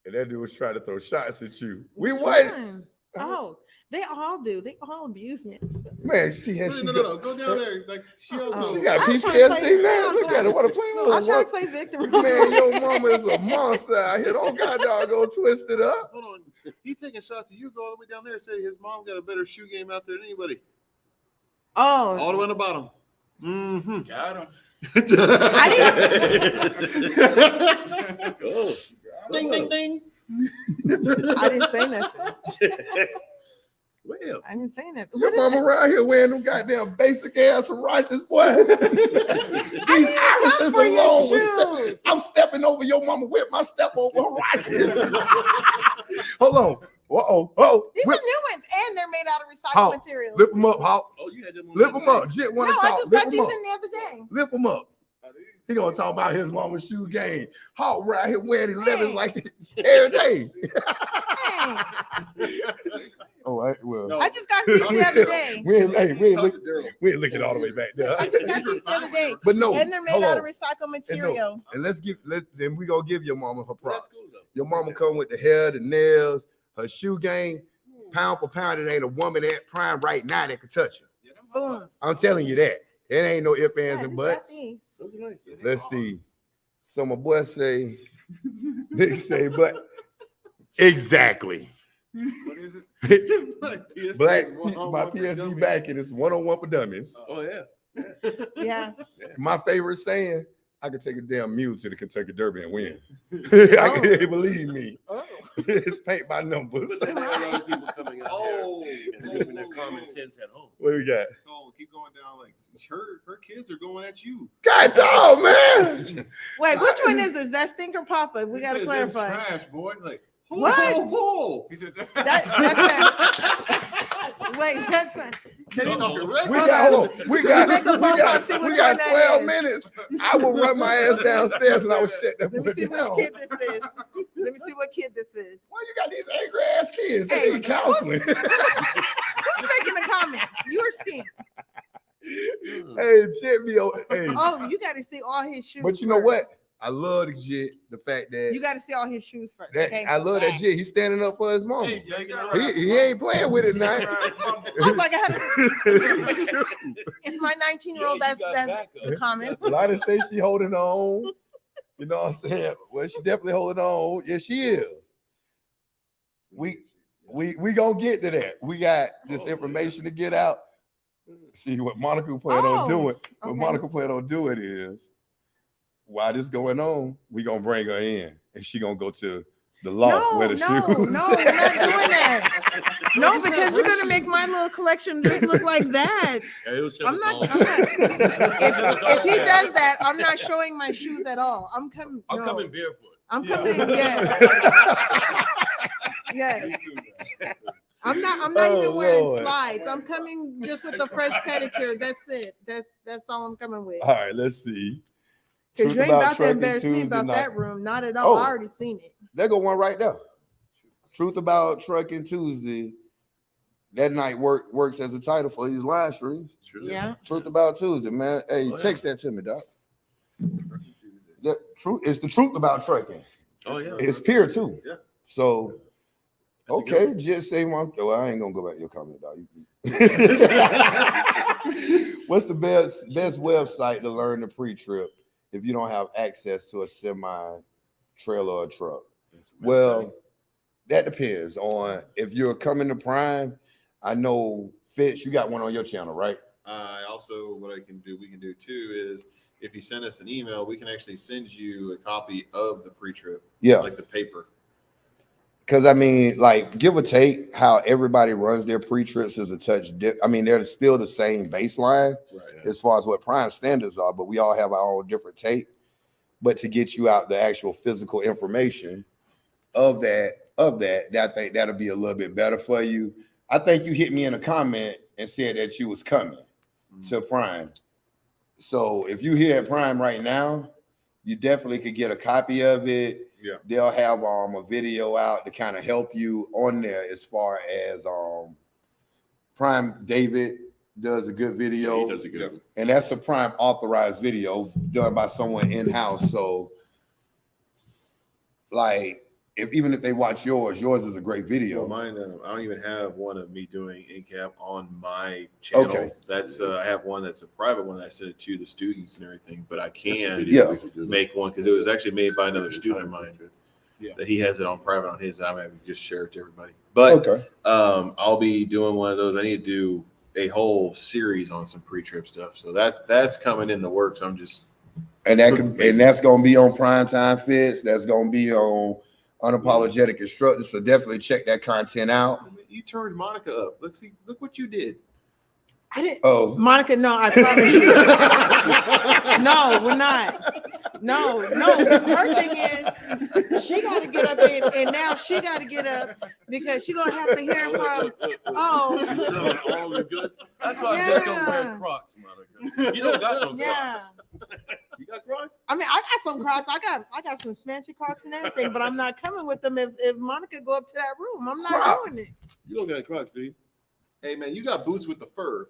And that dude was trying to throw shots at you. We won. Oh, they all do. They all abuse me. Man, see how she No. Go down there. Like she also. She got I'm trying to play- PTSD now. Look at her. What a play on. I'm trying to play victim. Man, your mama is a monster out here. Don't got y'all go twist it up. Hold on. He taking shots at you. Go all the way down there and say his mom got a better shoe game out there than anybody. Oh, All the way on the bottom. Mm-hmm. Got him. Oh, Ding, ding, ding. I didn't say nothing. well, I didn't say nothing. Your mama around here wearing them goddamn basic ass righteous boy. These irises alone. I'm stepping over your mama with my step over her righteous. Hold on. Uh-oh. These are new ones, and they're made out of recycled materials. Lift them up, Hawk. oh, you had them on Lift the them up. Jit No, want to I talk. just Lift got them these up. in the other day. Lift them up. He gonna talk about his mama's shoe game. Hawk right here wearing 11s like every day. Hey, Oh, well. No. I just got these the other day. We ain't Talk to Daryl. looking all the way back there. I just got these the other day. But no, And they're made hold out on. of recycled material. And then we gonna give your mama her Well, props. that's cool, though. Your mama come with the hair, the nails, her shoe game. Pound for pound, it ain't a woman at Prime right now that could touch her. Boom. I'm telling you that. It ain't no ifs, ands, Yeah, and just got buts. these. Those are nice. Let's see. So my boy say, Nick say, but exactly. What is it? Black, my PSD backing is 101 for dummies. Oh yeah. Yeah. My favorite saying, I could take a damn mule to the Kentucky Derby and win. I can't believe me. Oh. It's paint by numbers. But there are a lot of people coming out Oh, here and leaving their common sense at home. What do we got? Oh, keep going down. Like her kids are going at you. God dog, man. Wait, which one is this? That Stinker Papa? We got to He said, clarify. "That's trash, boy." Like What? Whoa. He said That's Wait, that's not. He's talking red. We got 12 is. minutes. I will run my ass downstairs and I will shut that Let me boy see which down. kid this is. Let me see what kid this is. Why you got these angry ass kids? They Hey, need counseling. Who's making the comments? You or Steve? Hey, Jit be on. Hey. Oh, you got to see all his shoes. But you know first. what? I love the Jit, the fact that, You got to see all his shoes first. that Okay? I love that Jit. He's standing up for his mom. Hey, yeah, you got He ain't playing with it now. I was like, it's my 19-year-old. Yeah, you That's got backup. the comment. Lottie say she holding on. You know what I'm saying? Well, she definitely holding on. Yeah, she is. We gonna get to that. We got this information to get out. See what Monica plan on doing. What okay. Monica plan on doing is, while this going on, we gonna bring her in, and she gonna go to the loft where the shoes. No, we're not doing that. No, because you're gonna make my little collection just look like that. I'm not. If he does that, I'm not showing my shoes at all. I'm coming. I'm coming barefoot. I'm coming. Yeah. Yes. I'm not even wearing slides. I'm coming just with the fresh pedicure. That's it. That's all I'm coming with. All right, let's see. Because you ain't about to embarrass me about that room. Not at all. I already seen it. There go one right there. Truth About Trucking Tuesday. That night works as a title for these live streams. Yeah. Truth About Tuesday, man. Hey, text that to me, doc. It's the truth about trucking. Oh yeah. It's peer too. Yeah. So okay, just say one. Oh, I ain't gonna go back to your comment, dog. What's the best website to learn the pre-trip if you don't have access to a semi, trailer, or truck? Well, that depends on if you're coming to Prime. I know Fitz, you got one on your channel, right? Also, what we can do too is if you send us an email, we can actually send you a copy of the pre-trip. Yeah, like the paper. Because I mean, like, give or take, how everybody runs their pre-trips is a touch. I mean, they're still the same baseline as far as what Prime standards are, but we all have our own different take. But to get you out the actual physical information of that, I think that'll be a little bit better for you. I think you hit me in a comment and said that you was coming to Prime. So if you here at Prime right now, you definitely could get a copy of it. Yeah, they'll have a video out to kind of help you on there as far as Prime. David does a good video. Yeah, he does a good one. And that's a Prime authorized video done by someone in-house. So like, even if they watch yours is a great video. Well, mine, I don't even have one of me doing NCAP on my channel. Okay. That's I have one that's a private one that I sent it to the students and everything, but I can make one because it was actually made by another student of mine. That he has it on private on his. I'm having to just share it to everybody. But I'll be doing one of those. I need to do a whole series on some pre-trip stuff. So that's coming in the works. I'm just that's gonna be on Primetime Fits. That's gonna be on Unapologetic Instructor. So definitely check that content out. You turned Monica up. Look what you did. I didn't. Oh, Monica, no, I promise you. No, we're not. No. Her thing is, she got to get up and now she got to get up because she's gonna have to hear from. Oh, all the goods. That's why I just don't wear Crocs, Monica. You don't got no Crocs. You got Crocs? I mean, I got some Crocs. I got some smanchy Crocs and everything, but I'm not coming with them if Monica go up to that room. I'm not doing it. You don't got Crocs, do you? Hey man, you got boots with the fur.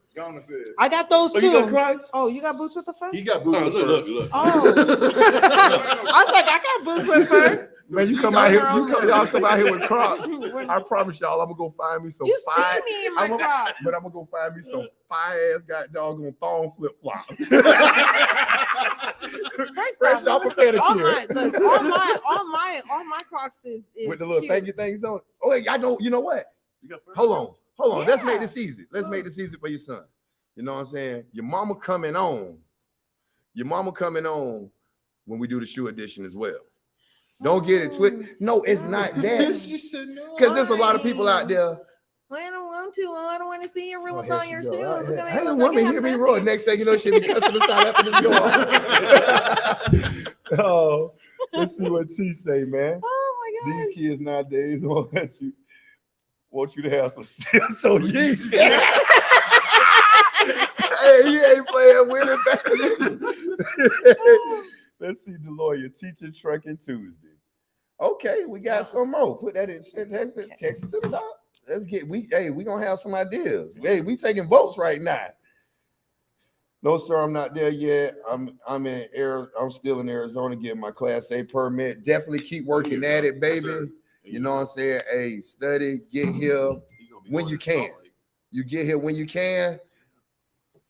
I got those too. You got Crocs? Oh, you got boots with the fur? He got boots with fur. Look. Oh, I was like, I got boots with fur. Man, y'all come out here with Crocs. I promise y'all, I'm gonna go find me some. You see me in my Crocs, but I'm gonna go find me some fire-ass doggone thong flip flops. First off, a pedicure. all my Crocs is with the little thank you things on. Oh, I know. You know what? Hold on. Yeah. Let's make this easy. Make this easy for your son. You know what I'm saying? Your mama coming on when we do the shoe edition as well. Don't get it twisted. No, it's not that. She said no. Because there's a lot of people out there. I don't want to. I don't want to see your rules on your shoes. I don't want to hear me roar. Next thing you know, she'll be cussing us out after this go off. Oh, let's see what T say, man. Oh my gosh. These kids nowadays want you to have some steel toe Yeezys. Hey, he ain't playing with it back. Let's see the lawyer teaching trucking Tuesday. Okay, we got some more. Put that in. Text it to the doc. Let's get we gonna have some ideas. Hey, we taking votes right now. No, sir, I'm not there yet. I'm still in Arizona getting my Class A permit. Definitely keep working at it, baby. You know what I'm saying? Hey, study, get here when you can. You get here when you can.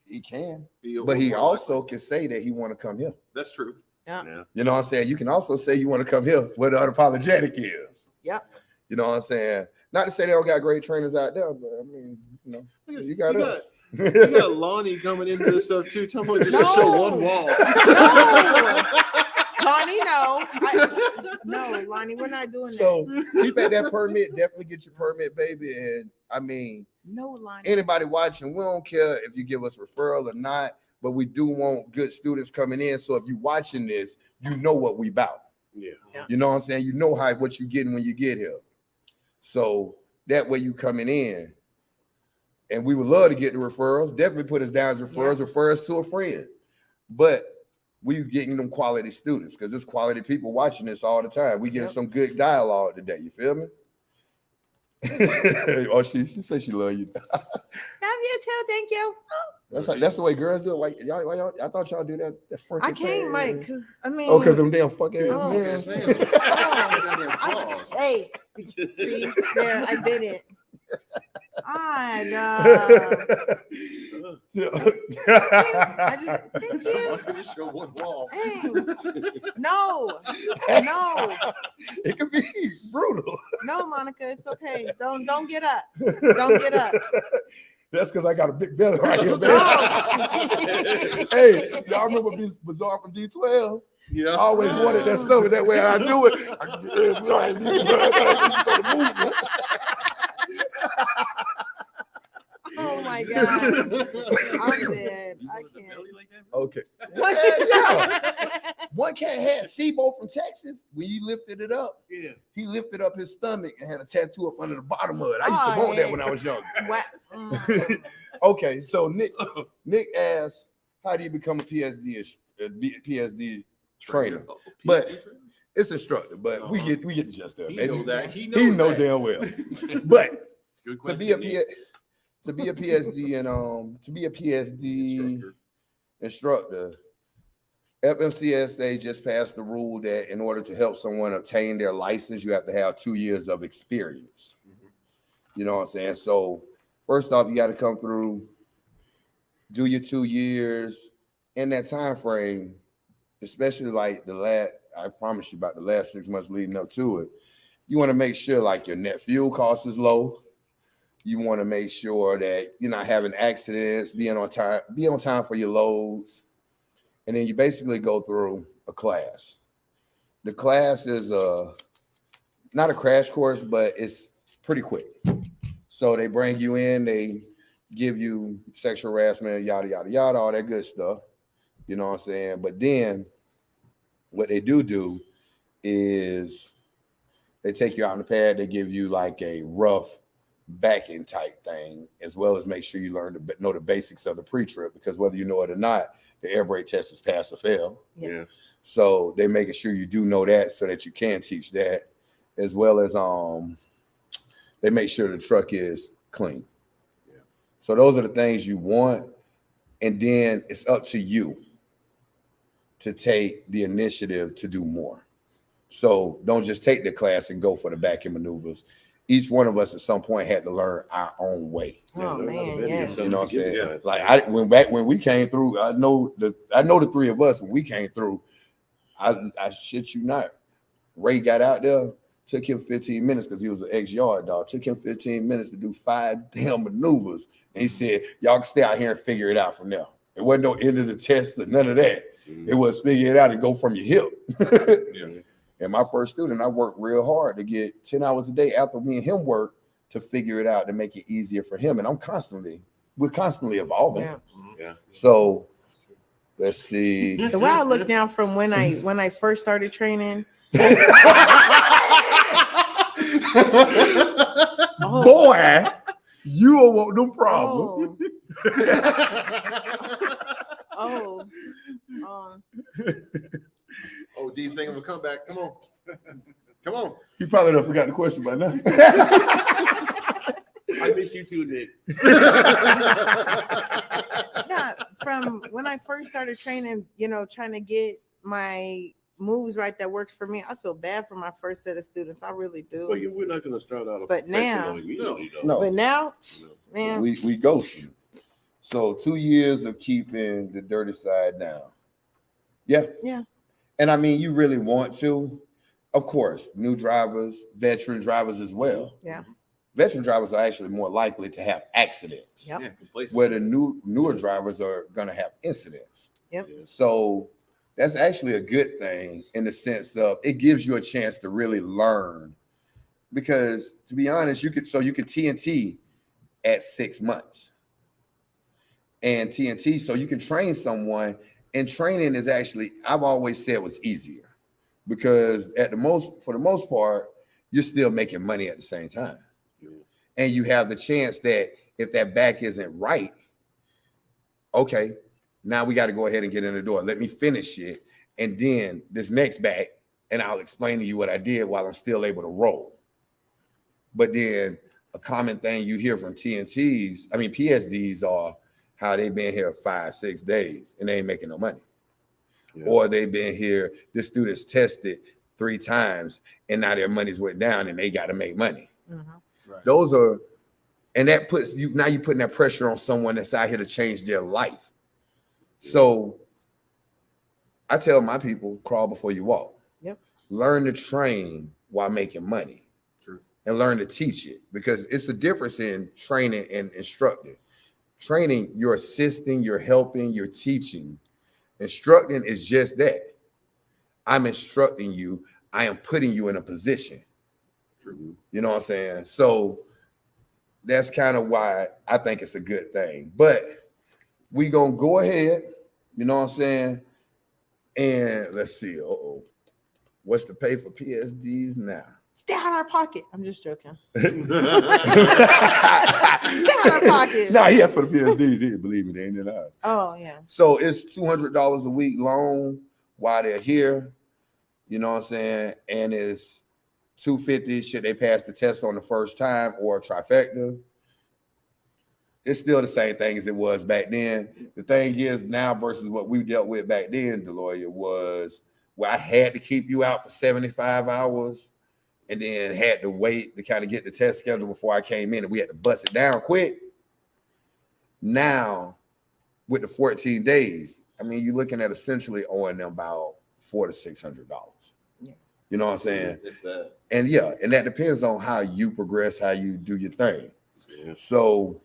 He can, but he also can say that he want to come here. That's true. Yeah. You know what I'm saying? You can also say you want to come here where the unapologetic is. Yeah. You know what I'm saying? Not to say they don't got great trainers out there, but I mean, you know, you got us. You got Lonnie coming into this stuff too. Tell me just to show one wall. No, Lonnie, no. No, Lonnie, we're not doing that. So keep at that permit. Definitely get your permit, baby. And I mean, No, Lonnie. anybody watching, we don't care if you give us referral or not, but we do want good students coming in. So if you're watching this, you know what we about. Yeah. You know what I'm saying? You know what you getting when you get here. So that way you coming in. And we would love to get the referrals. Definitely put us down as referrals, refer us to a friend. But we getting them quality students because there's quality people watching this all the time. We getting some good dialogue today. You feel me? Oh, she said she love you. Love you too. Thank you. That's the way girls do it. Why y'all, I thought y'all do that. I can't, Mike, because I mean. Oh, because them damn fuck ass Oh. niggas. Hey, see, there, I did it. I just thank you. Why couldn't you show one wall? Hey, no, It could be brutal. no, Monica, it's okay. Don't get up. Don't get up. That's because I got a big belly right here, man. Oh. Hey, y'all remember Bizarre from D12? Yeah. I always wanted that stuff, and that way I do it. Oh my God. I'm dead. I can't. Okay. Yeah. One cat had SIBO from Texas. When he lifted it up, he lifted up his stomach and had a tattoo up under the bottom of it. I used to want that when I was younger. What? Okay, so Nick asked, how do you become a Psd trainer? But it's instructor, but we get the gist of it. He know that. He He knows know that. damn well. But Good to question. be a PSD and to be a PSD instructor, FMCSA just passed the rule that in order to help someone obtain their license, you have to have 2 years of experience. You know what I'm saying? So first off, you got to come through, do your 2 years in that time frame, especially like I promise you about the last 6 months leading up to it. You want to make sure like your net fuel cost is low. You want to make sure that you're not having accidents, be on time for your loads. And then you basically go through a class. The class is not a crash course, but it's pretty quick. So they bring you in, they give you sexual harassment, yada, yada, yada, all that good stuff. You know what I'm saying? But then what they do is they take you out on the pad, they give you like a rough backing type thing, as well as make sure you know the basics of the pre-trip, because whether you know it or not, the air brake test is pass or fail. Yeah. So they making sure you do know that so that you can teach that, as well as they make sure the truck is clean. Yeah. So those are the things you want, and then it's up to you to take the initiative to do more. So don't just take the class and go for the back end maneuvers. Each one of us at some point had to learn our own way. Oh man, yes. You know what I'm saying? Yeah. Like when we came through, I know the three of us when we came through. I shit you not. Ray got out there, took him 15 minutes because he was an ex-yard dog. Took him 15 minutes to do 5 damn maneuvers, and he said, "Y'all can stay out here and figure it out from there." It wasn't no end of the test or none of that. It was figure it out and go from your hip. Yeah. And my first student, I worked real hard to get 10 hours a day after me and him work to figure it out to make it easier for him. And we're constantly evolving. Yeah. So let's see. The way I look now from when I first started training. Boy, you don't want no problem. Oh, D's thinking of a comeback. Come on. Come on. He probably done forgot the question by now. I miss you too, Nick. Yeah, from when I first started training, trying to get my moves right that works for me. I feel bad for my first set of students. I really do. Well, we're not going to start out. But now, No. but now, man, we ghost you. So 2 years of keeping the dirty side down. Yeah. Yeah. And I mean, you really want to, of course, new drivers, veteran drivers as well. Yeah. veteran drivers are actually more likely to have accidents. Yep. Yeah, complacency. Where the newer drivers are gonna have incidents. Yep. So that's actually a good thing in the sense of it gives you a chance to really learn. Because to be honest, you could TNT at 6 months. And TNT, so you can train someone, and training is actually, I've always said, was easier because for the most part, you're still making money at the same time. And you have the chance that if that back isn't right, okay, now we got to go ahead and get in the door. Let me finish it. And then this next back, and I'll explain to you what I did while I'm still able to roll. But then a common thing you hear from PSDs are how they've been here 5-6 days and they ain't making no money. Yeah. Or they've been here, this student's tested 3 times and now their money's went down and they got to make money. Mm-hmm. Right. Those are, and that puts you, now you're putting that pressure on someone that's out here to change their life. Yeah. So I tell my people, crawl before you walk. Yep. Learn to train while making money. True. And learn to teach it, because it's a difference in training and instructing. Training, you're assisting, you're helping, you're teaching. Instructing is just that. I'm instructing you. I am putting you in a position. True. You know what I'm saying? So that's kind of why I think it's a good thing. But we gonna go ahead, you know what I'm saying? And let's see. What's the pay for PSDs now? Stay out of our pocket. I'm just joking. Stay out of our pocket. Nah, he asked for the PSDs. He didn't believe me. They ain't in ours. Oh, yeah. So it's $200 a week loan while they're here. You know what I'm saying? And it's $250 should they pass the test on the first time or a trifecta. It's still the same thing as it was back then. The thing is now versus what we dealt with back then, Deloya, was where I had to keep you out for 75 hours. And then had to wait to kind of get the test schedule before I came in, and we had to bust it down quick. Now, with the 14 days, I mean, you're looking at essentially owing them about $400 to $600. Yeah. You know what I'm saying? And yeah, and that depends on how you progress, how you do your thing. Yeah. So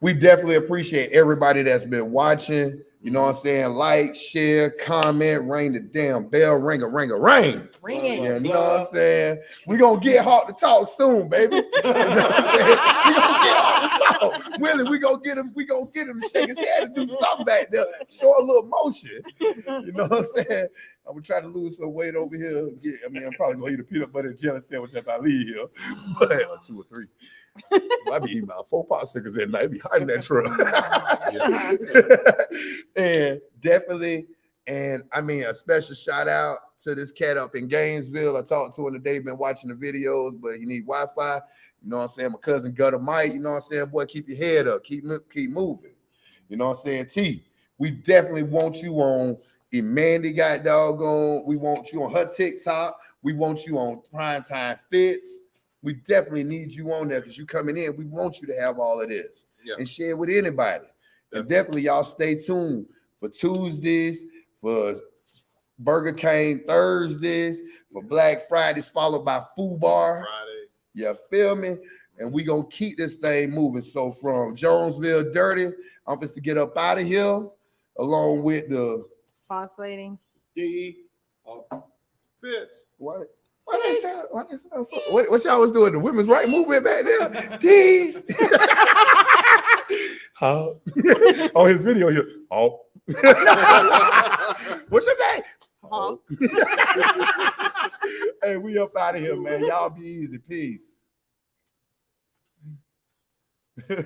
we definitely appreciate everybody that's been watching. You know what I'm saying? Like, share, comment, ring the damn bell, ring it. Ring it. You know what I'm saying? We're going to get Hawk to talk soon, baby. You know what I'm saying? We're going to get Hawk to talk. Willie, we're going to get him to shake his head and do something back there. Show a little motion. You know what I'm saying? I'm going to try to lose some weight over here. I'm probably going to eat a peanut butter and jelly sandwich after I leave here. But 2 or 3. I be eating about 4 popsicles at night. I be hiding that truck. And definitely, and I mean, a special shout out to this cat up in Gainesville. I talked to him today, been watching the videos, but he need Wi-Fi. You know what I'm saying? My cousin Gutter Mike, you know what I'm saying? Boy, keep your head up. Keep moving. You know what I'm saying? T, we definitely want you on Emandy got doggone. We want you on her TikTok. We want you on Primetime Fits. We definitely need you on there because you coming in. We want you to have all of this and share with anybody. And definitely y'all stay tuned for Tuesdays, for Burger King Thursdays, for Black Fridays, followed by Food Bar. Friday. You feel me? And we gonna keep this thing moving. So from Jonesville Dirty, I'm supposed to get up out of here along with the boss lady. Fitz. What y'all was doing? The women's right movement back there? D. On his video here. Oh. What's your name? Oh. Hey, we up out of here, man. Y'all be easy. Peace.